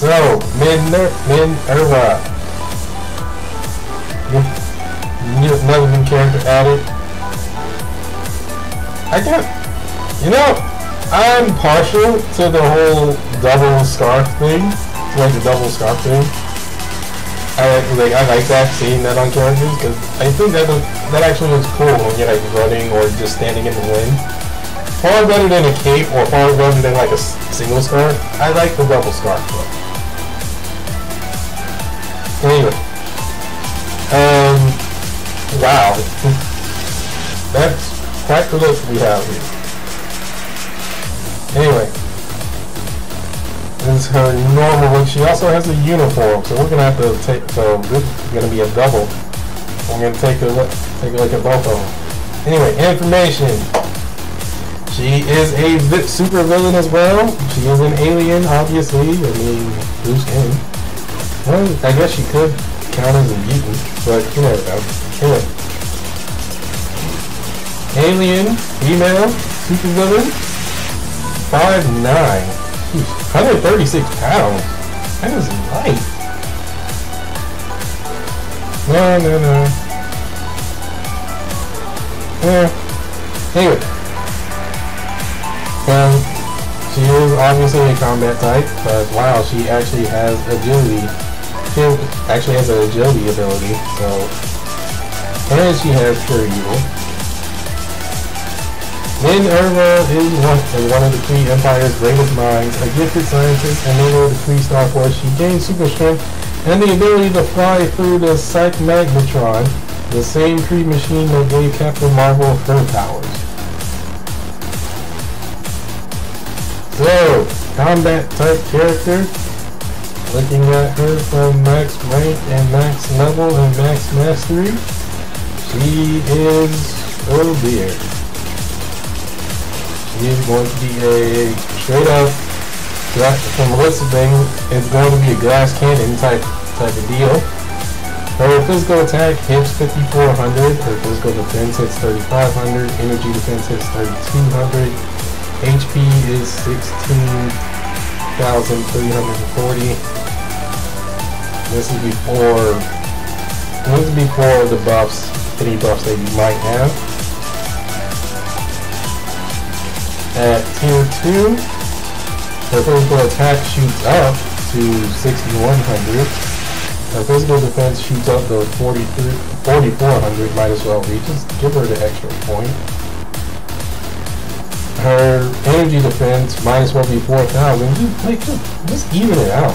So, Minn-Erva. Another new character added. I'm partial to the whole double scarf thing. Like the double scarf thing. I like that, seeing that on characters, because I think that actually looks cool when you're like running or just standing in the wind. Far better than a cape, or far better than like a single scarf. I like the double scarf though. Anyway, wow, that's quite the look we have here. Anyway, this is her normal look. She also has a uniform, so we're gonna have to take. So this is gonna be a double. I'm gonna take a look at both of them. Anyway, information. She is a super villain as well. She is an alien, obviously. I mean, who's in? Well, I guess she could count as a mutant, but you never know. Anyway, alien, female, super villain, 5'9". 136 pounds. That is light. No. Yeah. Anyway. She is obviously a combat type, but wow, she actually has agility. She actually has an agility ability, so. And she has pure evil. Minn-Erva is one of the Kree Empire's greatest minds, a gifted scientist and member of the Kree Star Force. She gained super strength and the ability to fly through the Psych Magnetron, the same Kree machine that gave Captain Marvel her powers. So, combat type character. Looking at her from max rank and max level and max mastery, she is, oh dear. She's going to be a straight up, from the list of things, it's going to be a glass cannon type of deal. Her physical attack hits 5,400, her physical defense hits 3,500, energy defense hits 3,200, HP is 16,340. This is before the buffs, any buffs that you might have. At tier 2, her physical attack shoots up to 6,100. Her physical defense shoots up to 4,400. Might as well reach. Just give her the extra point. Her energy defense might as well be 4,000. Just even it out.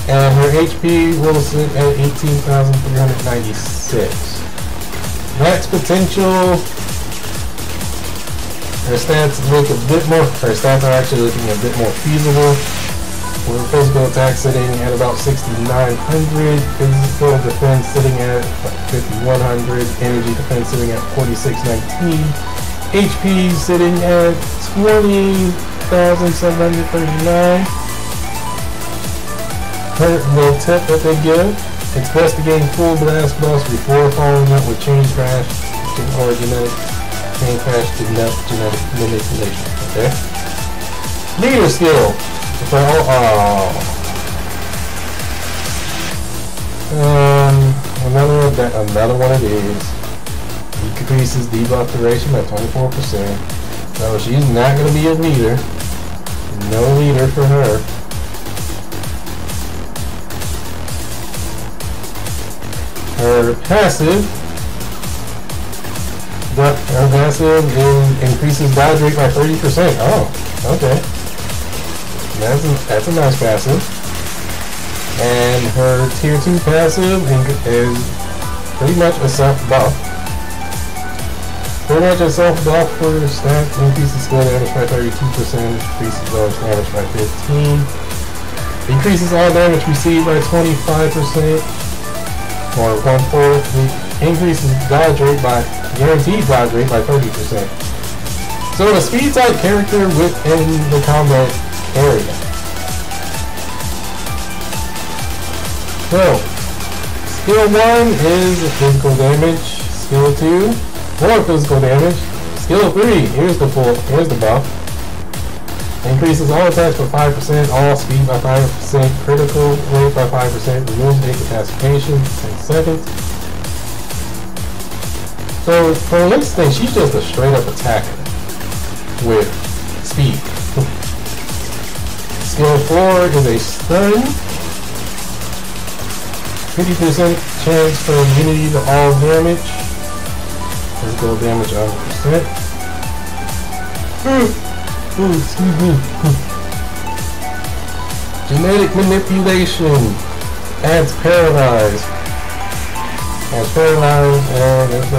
And her HP will sit at 18,396. Max potential. Her stats look a bit more. Her stats are actually looking a bit more feasible. With physical attack sitting at about 6,900, physical defense sitting at 5,100, energy defense sitting at 4,619, HP sitting at 20,739. The tip that they give. It's best to gain full blast buffs before following up with chain crash or genetic manipulation. Okay. Leader skill. Another one it is. Decreases debuff duration by 24%. So she's not going to be a leader. No leader for her. Her passive increases dodge rate by 30%. Oh, okay. That's a nice passive. And her tier 2 passive is pretty much a self-buff. Pretty much a self-buff for stats. Increases skill damage by 32%. Increases bonus damage by 15%. Increases all damage received by 25%. Or 1/4. Increases dodge rate by guaranteed dodge rate by 30%. So a speed type character within the combat area. So skill 1 is physical damage. Skill 2, more physical damage. Skill 3, here's the buff. Increases all attacks by 5%, all speed by 5%, critical rate by 5%, removes incapacitation, 10 seconds. So for the next thing, she's just a straight up attacker with speed. Skill 4 is a stun. 50% chance for immunity to all damage. Physical damage 100%. Ooh, excuse me. Genetic manipulation. Adds paralyze. Adds paralyze and it's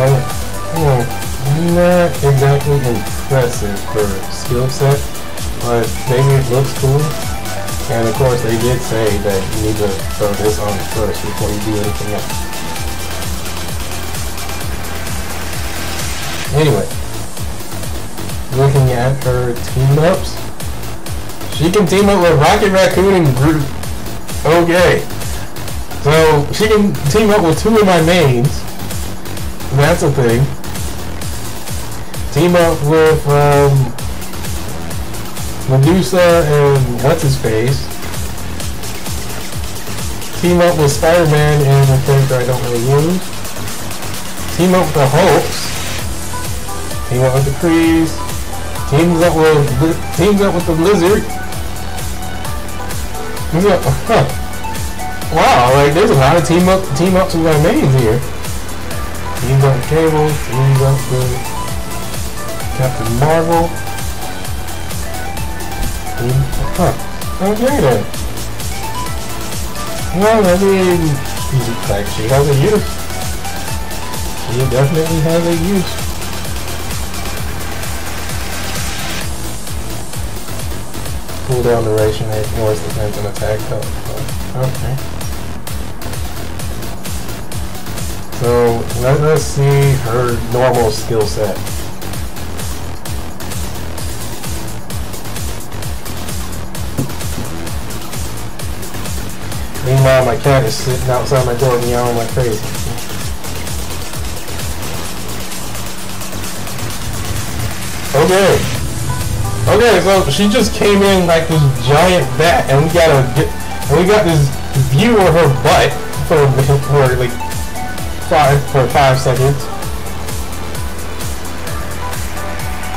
not exactly impressive for skill set, but maybe it looks cool. And of course they did say that you need to throw this on first before you do anything else. Anyway, looking at her team-ups, she can team up with Rocket Raccoon and Groot. Okay. So she can team up with 2 of my mains. That's a thing. Team up with Medusa and what's-his-face. Team up with Spider-Man and a character I don't really use. Team up with the Hulks. Team up with the Krees. Teams up with the Lizard. Wow, like there's a lot of team ups with my mains here. Teams up with Cable. Teams up with Captain Marvel. Okay then. Well, I mean, like she has a use. She definitely has a use. Cooldown duration ignores defense and attack health. Okay. So let's see her normal skill set. Meanwhile, my cat is sitting outside my door meowing like crazy. Okay. Okay, so she just came in like this giant bat, and we got this view of her butt for like 5 seconds.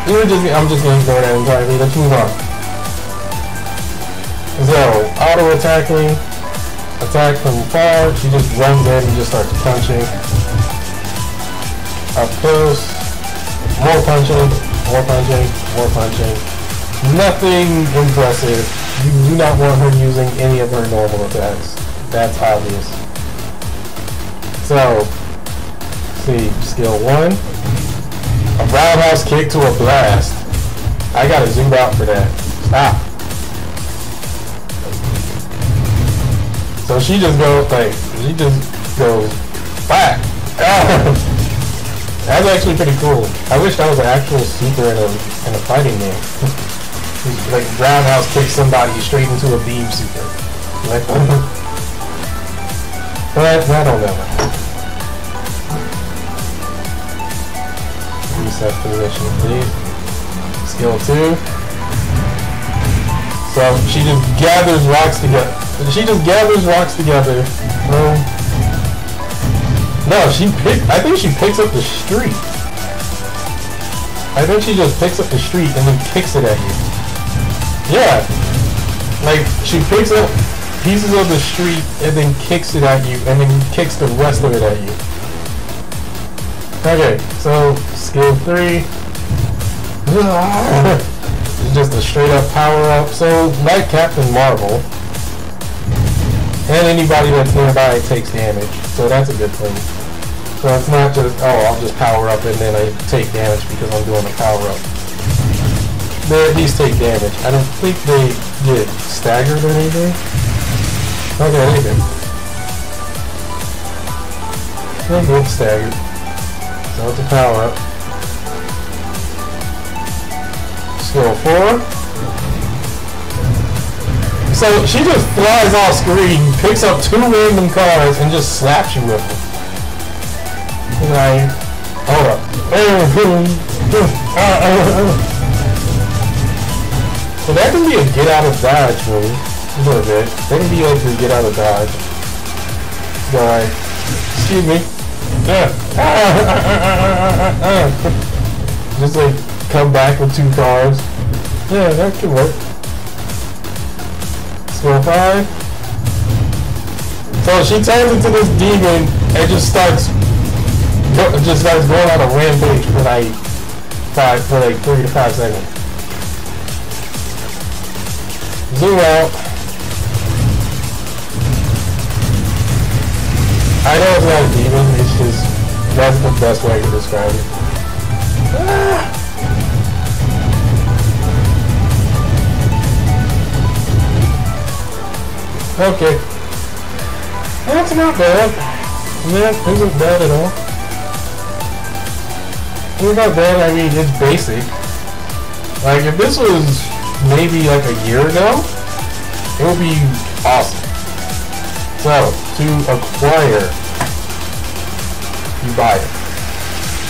I'm just gonna ignore that entirely. Let's move on. So, auto attacking, attack from far. She just runs in and just starts punching. Up close, more punching, more punching, more punching. Nothing impressive. You do not want her using any of her normal attacks. That's obvious. So, let's see, skill 1. A roundhouse kick to a blast. I gotta zoom out for that. Stop. So she just goes back. That's actually pretty cool. I wish that was an actual super in a fighting game. Like roundhouse kick somebody straight into a beam super. Like, but I don't know. Reset position, please. Skill 2. So she just gathers rocks together. No, I think she picks up the street. I think she just picks up the street and then kicks it at you. Yeah. Like, she picks up pieces of the street and then kicks it at you and then kicks the rest of it at you. Okay, so skill 3. It's just a straight up power up. So, like Captain Marvel, and anybody that's nearby takes damage. So that's a good thing. So it's not just, oh, I'll just power up and then I take damage because I'm doing a power up. They at least take damage. I don't think they get staggered or anything. Okay, they do. They get staggered. So it's a power up. Skill 4. So she just flies off screen, picks up 2 random cars, and just slaps you with them. Like, hold up. So that can be a get out of dodge move. A little bit. That can be like the get out of dodge. Guy. Excuse me. Just like come back with 2 cars. Yeah, that could work. Score 5. So she turns into this demon and just starts going on a rampage for like 3 to 5 seconds. Zoom out. I know it's not a demon, it's just, that's the best way to describe it. Okay. That's not bad. That isn't bad at all. It's not bad, I mean, it's basic. Like, if this was maybe like a year ago, it would be awesome. So, to acquire, you buy it.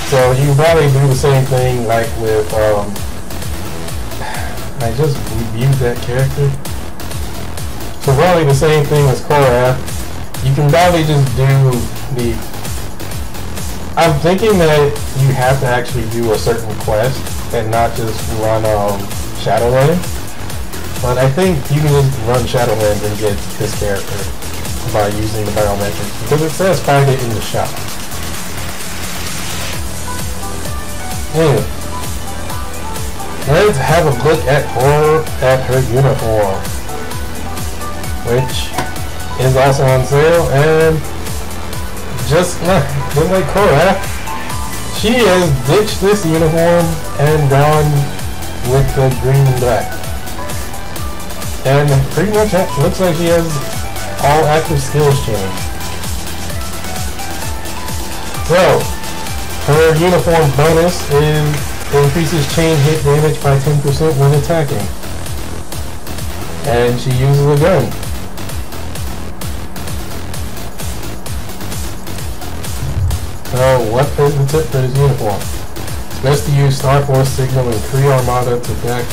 So you probably do the same thing like with, I just reviewed that character. So probably the same thing as Korra. You can probably just do the, I'm thinking that you have to actually do a certain quest and not just run Shadowland. But I think you can just run Shadowland and get this character by using the biometrics, because it says find it in the shop. Anyway, let's have a look at her uniform, which is also on sale, and just like Korra, she has ditched this uniform and gone with the green and black. And pretty much looks like she has all active skills change. So, her uniform bonus increases chain hit damage by 10% when attacking. And she uses a gun. So, what is the tip for this uniform? It's best to use Star Force Signal and Kree Armada to back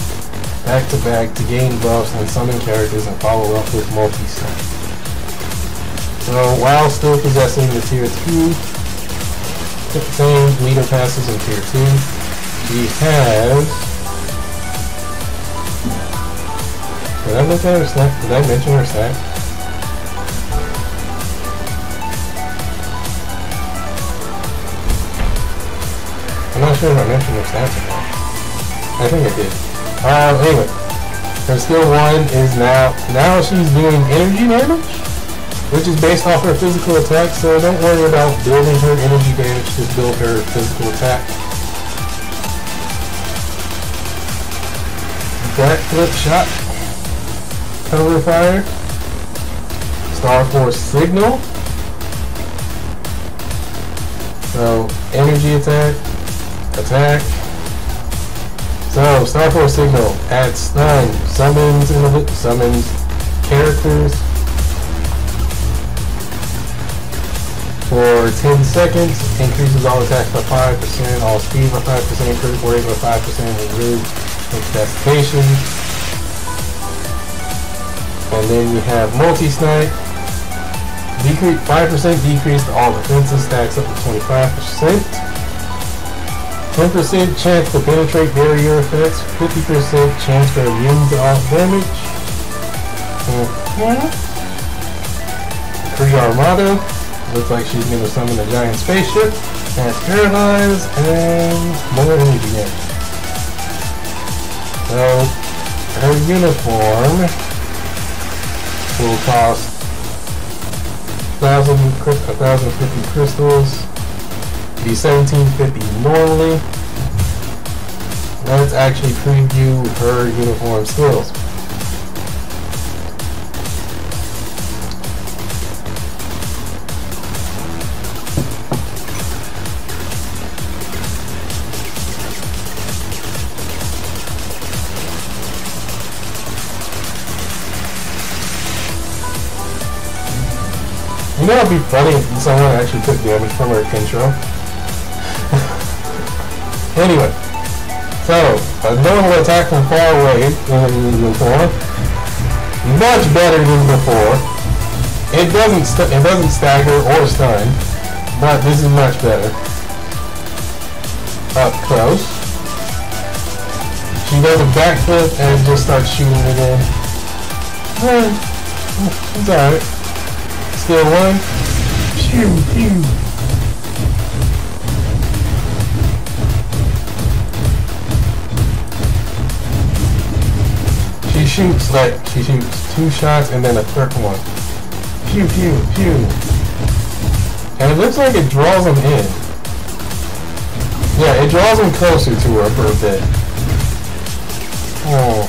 to back to gain buffs and summon characters and follow up with multi-set. So while still possessing the tier 2, same leader passes in tier 2, she has, did I look at her stat? Did I mention her stat? I'm not sure if I mentioned her stats or not. I think I did. Anyway, her skill 1 is now she's doing energy damage, which is based off her physical attack, so don't worry about building her energy damage, just build her physical attack. Backflip shot, cover fire, Star Force Signal, so energy attack, so Star Force Signal adds stun, summons characters for 10 seconds, increases all attacks by 5%, all speed by 5%, critical rate by 5%, and root incapacitation. And then you have multi-snipe, 5% decrease to all defenses, stacks up to 25%. 10% chance to penetrate barrier effects, 50% chance for immune to all damage. Kree Armada, looks like she's going to summon a giant spaceship, and it's paralyzed, and more energy damage. So, her uniform will cost 1,050 crystals. Be $17.50 normally. Let's actually preview her uniform skills. You know, it'd be funny if someone actually took damage from her intro. Anyway, So, a normal attack from far away than before. Much better than before. It doesn't stagger or stun, but this is much better. Up close. She does a backflip and just starts shooting it in. It's alright. Still one. Pew pew. She shoots 2 shots and then a third one. Pew pew pew. And it looks like it draws them in. Yeah, it draws them closer to her for a bit. Oh.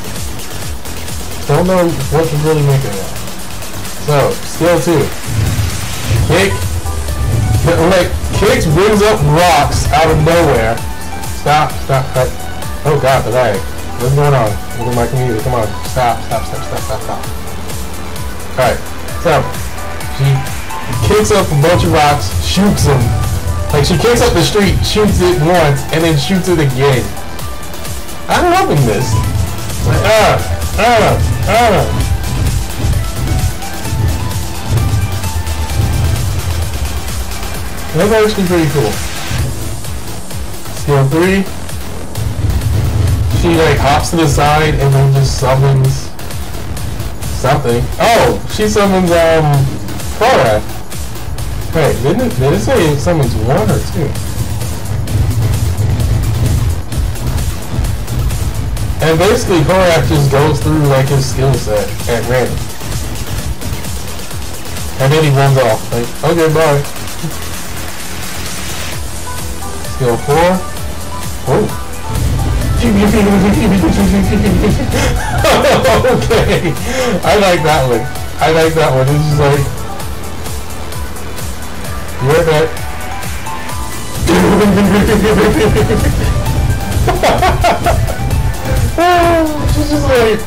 Don't know what to really make of that. So, skill 2. Kick. Like, kicks brings up rocks out of nowhere. Stop. Oh god, the lag. What's going on? Look at my computer. Come on. Stop. Alright. So, she kicks up a bunch of rocks, shoots them. Like, she kicks up the street, shoots it once, and then shoots it again. I'm loving this. Like, That's actually pretty cool. Skill 3. She like hops to the side and then just summons something. Oh, she summons Korath. Wait, did it say it summons 1 or 2? And basically Korath just goes through like his skill set at random. And then he runs off. Like, okay, bye. Skill 4. Oh. Okay. I like that one. It's just like, you're back. She's just like,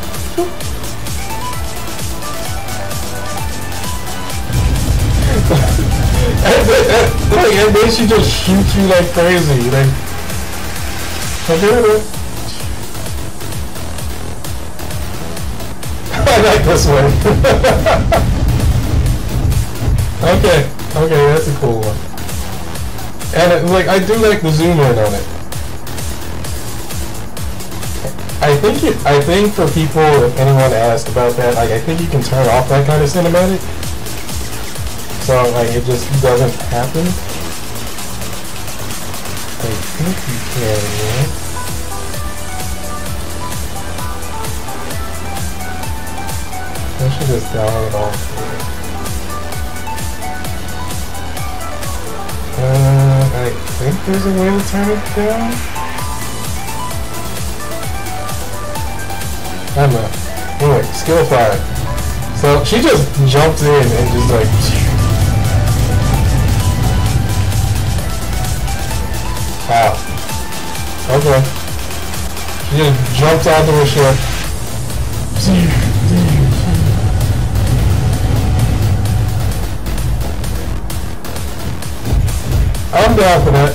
and then she just shoots you like crazy. Like, okay. I like this one. Okay, that's a cool one. And like, I do like the zoom in on it. I think for people, if anyone asked about that, like, I think you can turn off that kind of cinematic. So like, it just doesn't happen. I think you can, yeah. I should just download all three. I think there's a way to turn it down. I don't know. Anyway, skill 5. So she just jumps in and just like. Wow. Okay. She just jumps onto her ship. I'm down for that.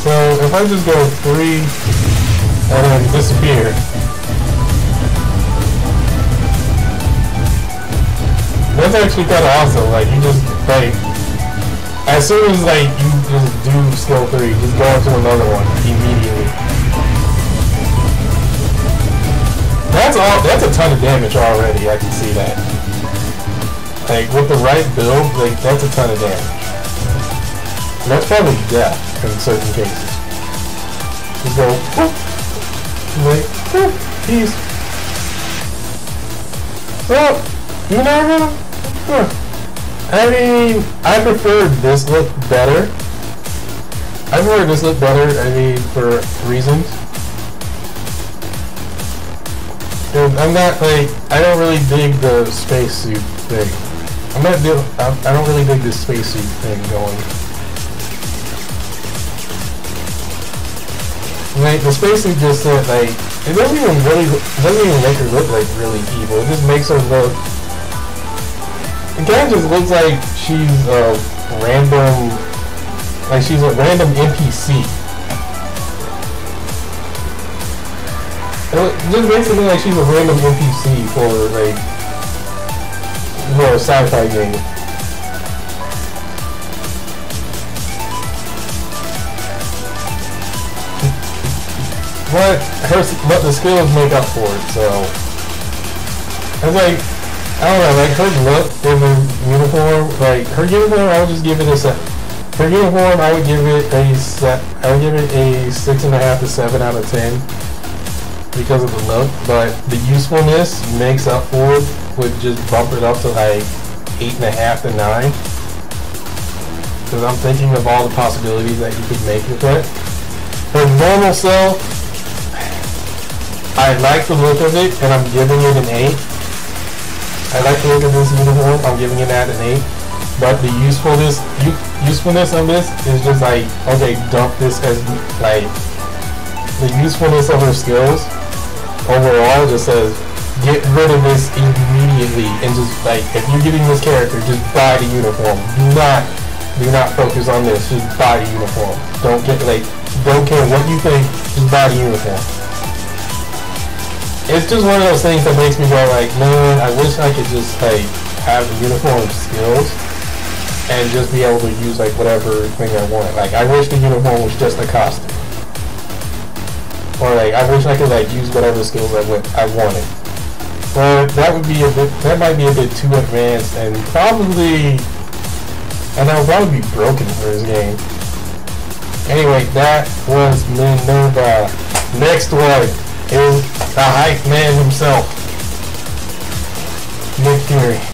So if I just go 3 and then disappear. That's actually kind of awesome. Like, you just like, as soon as like you just do skill 3, just go into another one immediately. That's a ton of damage already. I can see that. Like, with the right build, like, that's a ton of damage. And that's probably death in certain cases. Just go whoop, like whoop, peace. Well, Minn-Erva. I mean, I prefer this look better. I mean, for reasons. I'm not like, I don't really dig the spacesuit thing. I don't really dig the spacesuit thing going. Like the spacing just said like it doesn't even make her look like really evil. It just makes her look. It kind of just looks like she's a random, like she's a random NPC. It just makes it look like she's a random NPC for like for a sci-fi game. But the skills make up for it, so it's like I don't know, like her look in the uniform, like her uniform, I would just give it a set. Her uniform, I would give it a set. I would give it a 6.5 to 7 out of 10 because of the look. But the usefulness makes up for it. Would just bump it up to like 8.5 to 9. Because I'm thinking of all the possibilities that you could make with it. Her normal self, I like the look of it, and I'm giving it an 8. I like the look of this uniform, I'm giving it an 8. But the usefulness of this is just like, okay, dump this as like, the usefulness of her skills overall just says, get rid of this immediately, and just like, if you're getting this character, just buy the uniform. Do not focus on this, just buy the uniform. Don't care what you think, just buy the uniform. It's just one of those things that makes me go like, man, I wish I could just like have the uniform skills and just be able to use like whatever thing I want. Like I wish the uniform was just a costume. Or like I wish I could like use whatever skills I wanted. But that might be a bit too advanced and that would probably be broken for this game. Anyway, that was Minn-Erva. Next one is the hype man himself, Nick Fury.